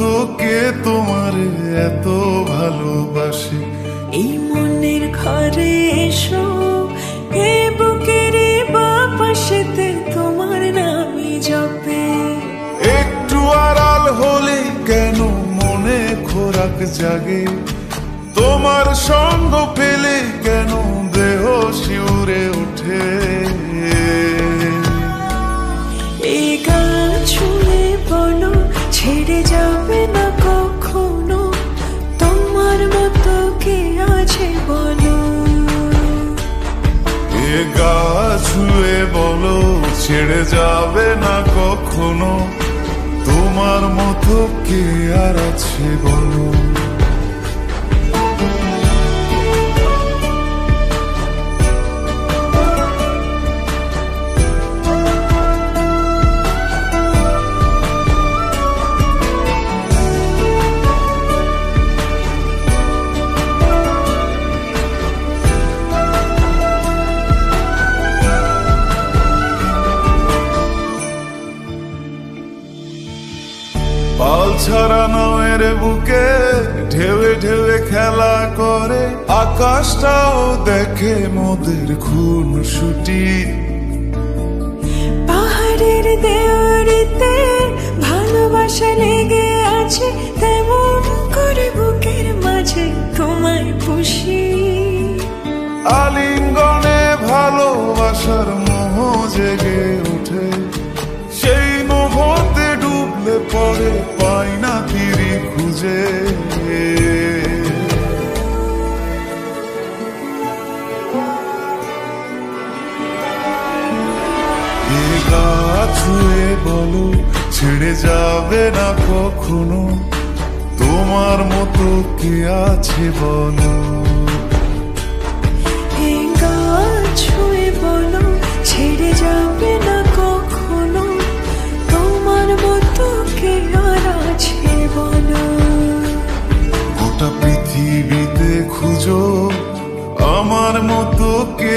মতো কে তোমার এত ভালোবাসে? এই মনের ঘরে এসো, এ বুকের বাপাশেতে তোমার নামই জপে। একটু আড়াল হলে কেন মনে খোরাক জাগে? তোমার সঙ্গ পেলে কেন দেহ শিউরে ওঠে? এই গান ছুঁয়ে বলো, ছেড়ে যাবে না কখনো, তোমার মতো কে আছে বলো? এ গা ছুঁয়ে বলো, ছেড়ে যাবে না কখনো, তোমার মতো কে আর আছে বলো? পাল ছাড়া নয়ের বুকে ঢেউে ঢেউে খেলা করে, আকাশটাও দেখে মোদের খুনসুটি। পাহাড়ের দেওয়ারিতে ভালোবাসা লেগে আছে, তেমন করে বুকের মাঝে তোমায় পুষি। আলিঙ্গনে ভালোবাসার মোহ জেগে ওঠে, সেই মোহতে ডুবলে পরে পাই না ফিরি খুঁজে। এ গা ছুঁয়ে বলো, ছেড়ে যাবে না কখনো, তোমার মতো কে আছে বলো? এই গান ছুঁয়ে বলো, ছেড়ে যাবে না কখনো, তোমার মতো কে আর আছে বলো? গোটা পৃথিবীতে খুঁজো, আমার মতো কে